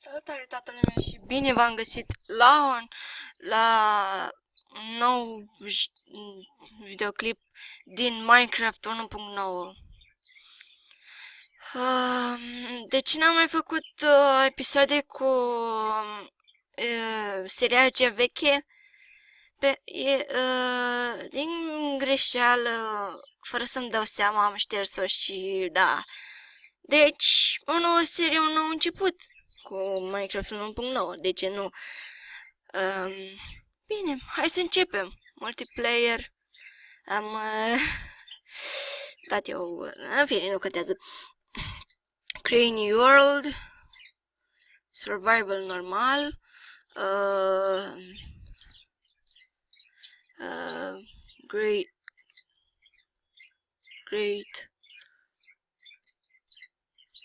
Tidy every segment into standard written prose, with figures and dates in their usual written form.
Salutare toată lumea și bine v-am găsit la un nou videoclip din Minecraft 1.9. Deci n-am mai făcut episoade cu seria cea veche din greșeală, fără să-mi dau seama, am șters-o și da. Deci, o nouă serie, un nou început cu Minecraft 1.9, de ce nu? Bine, hai să începem. Multiplayer. Am dat eu, în fine, nu contează. Create New World. Survival normal. Great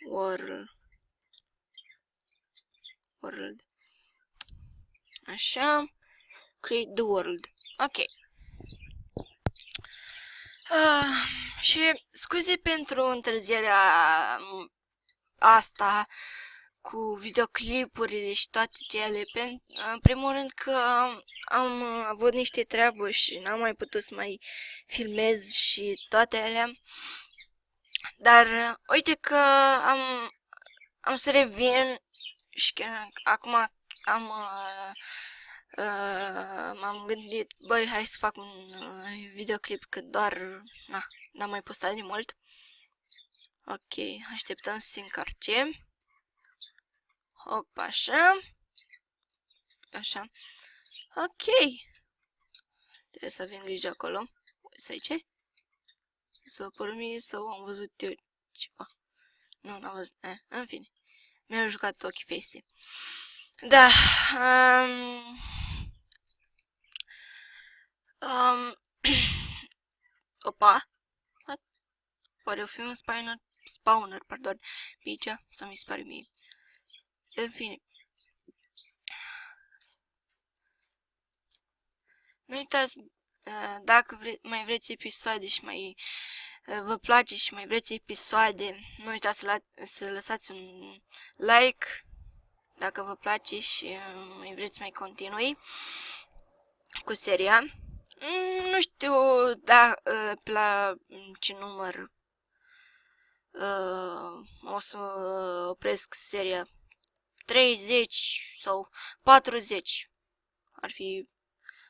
World. Așa. Create the world. Ok. Și scuze pentru întârzierea asta cu videoclipuri și toate cele. În primul rând că am avut niște treabă și n-am mai putut să mai filmez și toate alea. Dar uite că am să revin și chiar acum m-am gândit, băi, hai să fac un videoclip, că doar n-am mai postat de mult. Ok, așteptăm să se încarce. Hop, așa. Așa. Ok. Trebuie să avem grijă acolo. Stai, ce? S-a părut mie sau am văzut eu ceva? Nu, n-am văzut. În fine. Mi-au jucat ochii feste. Da. Opa. Oare o fi un spawner, pardon, pe aici, să mi se pare mie. În fine. Nu uitați, dacă mai vreți episoade și mai vă place și mai vreți episoade, nu uitați să lăsați un like dacă vă place și mai vreți mai continui cu seria. Nu știu la ce număr o să opresc seria. 30 sau 40. Ar fi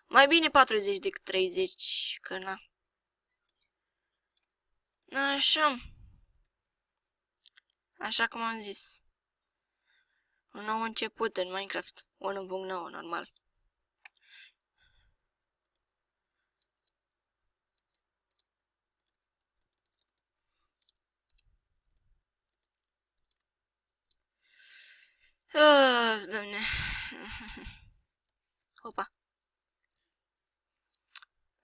mai bine 40 decât 30, că na. Așa. Așa cum am zis. Un nou început în Minecraft 1.9, normal. Doamne. Opa.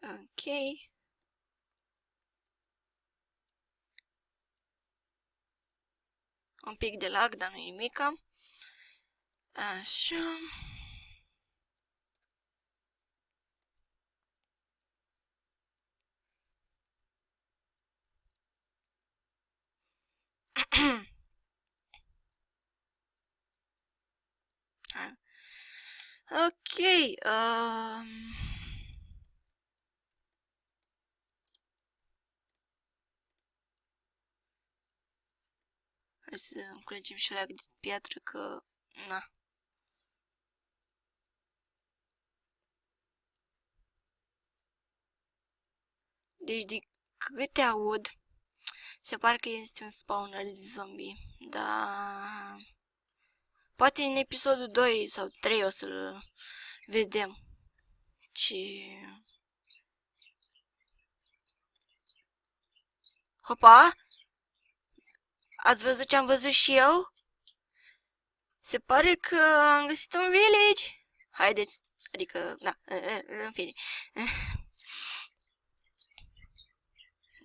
Ok. Un pic de lag, dar nu-i nimica. Așa. Ok. Hai să culegem și leag de piatră, că na. Deci de câte aud, se pare că este un spawner de zombie. Da. Poate în episodul 2 sau 3 o să-l vedem. Ce... Hopa! Ați văzut ce am văzut și eu? Se pare că am găsit un village. Haideți, adică, da, în fine.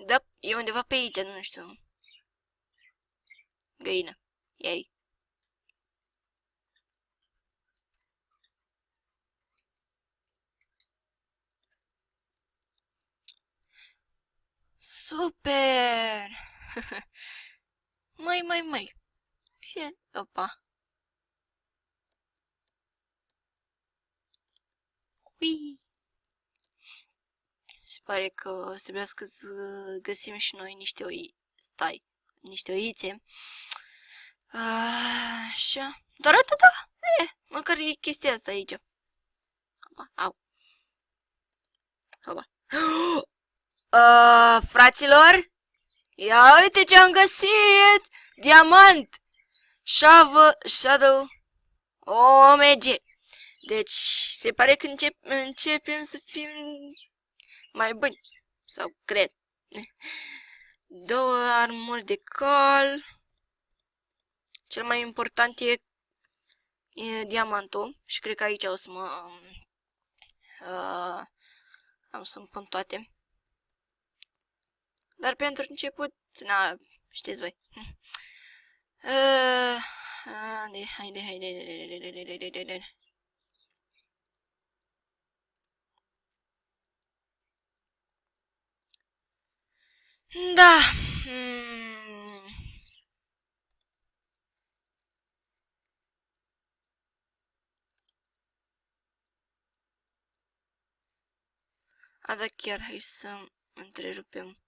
Da, e undeva pe aici, nu știu. Găină. Ei. Super! Măi. Fie, opa. Ui! Se pare că o să trebuiască să găsim și noi niște oi. Stai, niște oițe. Așa. Doar atâta? Măcar e chestia asta aici. Au. Opa. Fraților, ia uite ce am găsit! Diamant! Shadow OMG. Deci, se pare că începem să fim mai buni. Sau cred. 2 armuri de cal. Cel mai important e diamantul. Și cred că aici o să am să-mi pun toate. Dar pentru început, știți voi. Haide. Da. Da, chiar, hai să întrerupem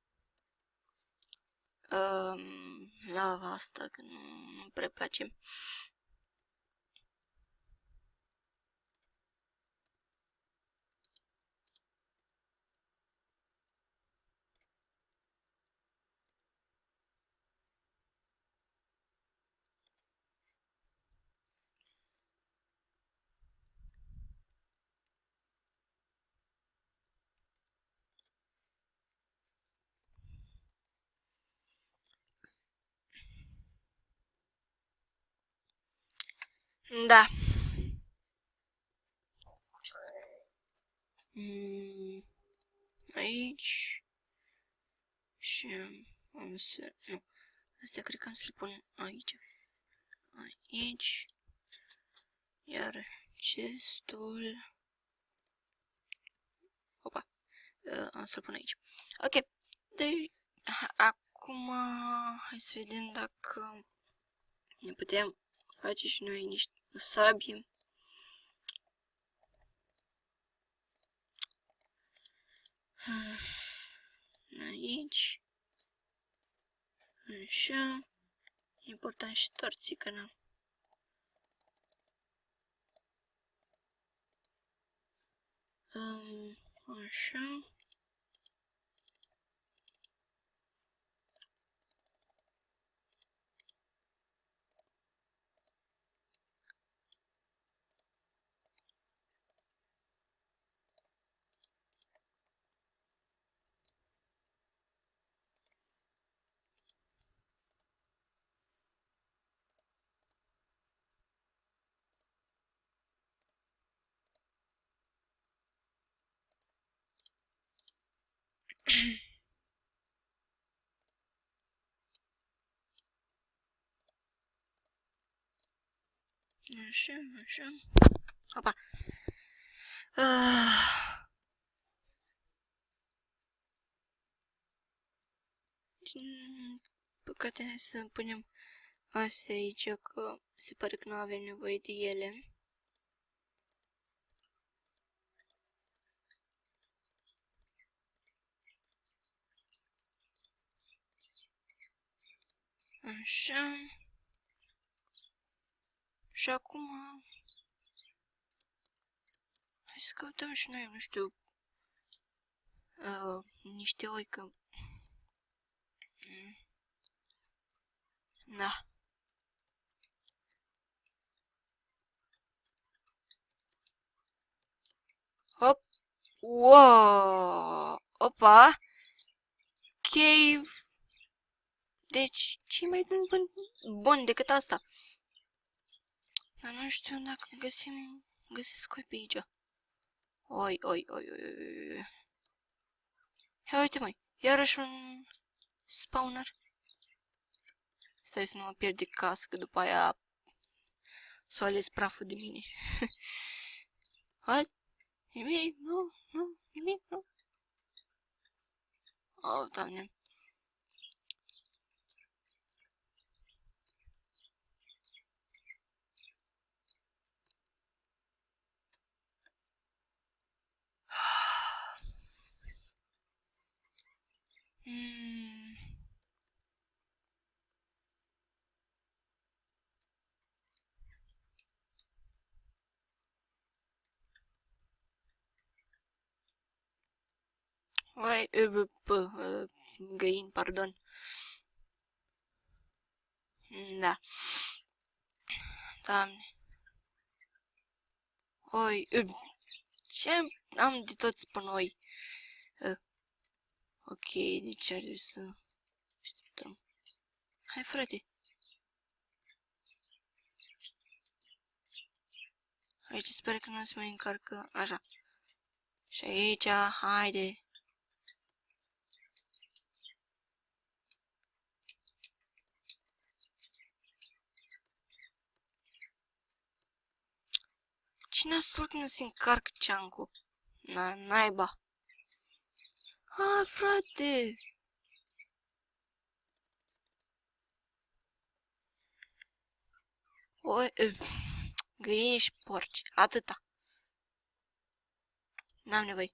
lava asta, că nu prea place. Da. Aici. Și am să... Nu. Astea cred că am să-l pun aici. Aici. Iar chestul... Opa. Am să-l pun aici. Ok. Deci, acum hai să vedem dacă ne putem face și noi niște sabii. Aici. Așa. Important și torțică, na. Așa. Așa. Opa. Din păcate, hai să punem astea aici, că se pare că nu avem nevoie de ele. Așa. Și acum... Hai să căutăm și noi, nu știu... niște oi, că... Da. Hop. Wow. Opa. Cave. Deci, ce mai bun decât asta? Dar nu știu dacă găsesc oi pe aici. Oi. Ia uite, măi, iarăși un spawner. Stai să nu mă pierd de casă, că după aia s-o ales praful de mine. Hai, nimic, nimic, nu. Oh, Doamne. Vai, găini, pardon. Da. Doamne. Oi, ce am de tot spun oi? Ok, deci ar trebui să așteptăm. Hai, frate. Aici sper că nu se mai încarcă. Așa. Și aici, haide. Cine asult nu se încarcă ceancul? Naiba. Ha, frate. Oi, găini și porci. Atâta. N-am nevoie.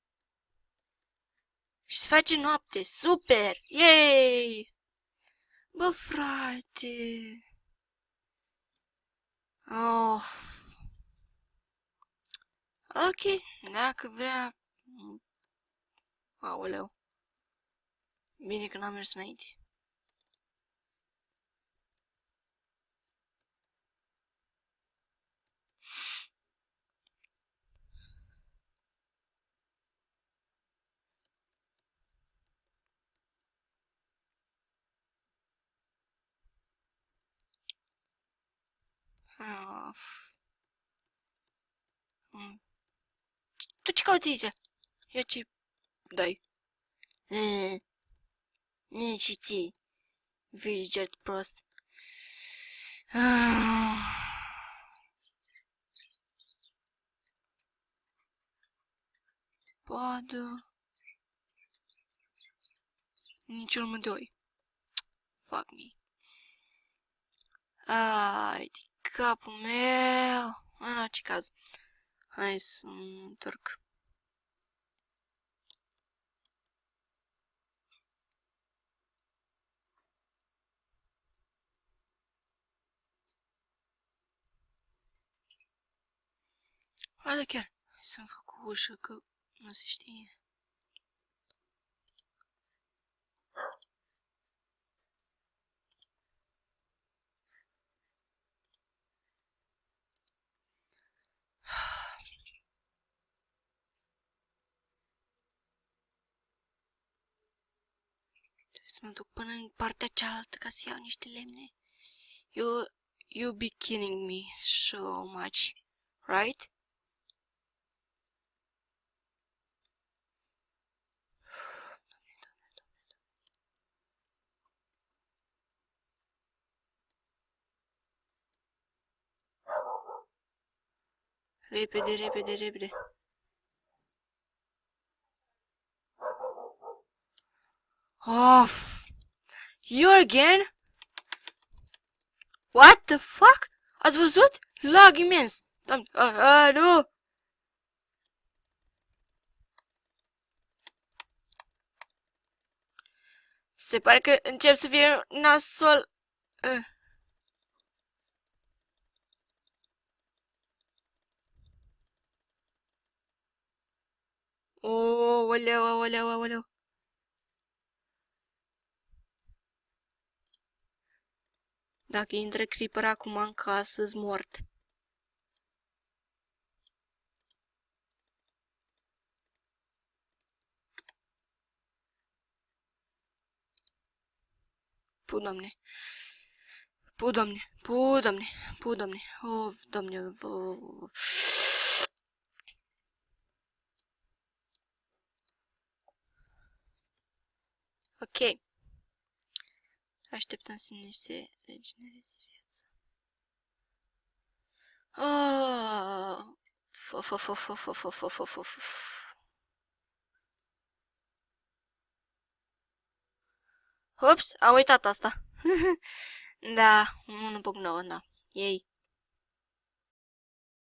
Și se face noapte. Super! Yay! Bă, frate. Oh. Ok, dacă vrea... Aoleu. Bine că n-am mers înainte. Tu ce cauți aici? Ia ce dai? Și ții. Villager prost. Padă. Nici urmă de oi. Fuck me. Ai, de capul meu. În orice caz. Hai să mă întorc. Hai da chiar. Hai să-mi fac o ușă că nu se știe. Trebuie să mă duc până în partea cealaltă ca să iau niște lemne. You be kidding me so much, right? Repede, repede, repede. Off. You again? What the fuck? Ați văzut? Lag imens. Doamne, nu. Se pare că încep să fie nasol. Oh, oleu, oleu, oleu. Dacă intră creeper acum în casă, îți mort. Pu, doamne. Pu, doamne. Pu, doamne. Pu, doamne. Oh, doamne. Ok. Așteptăm să ne se regenereze viața. Ups, am uitat asta. Da, 1.9, da. Ei.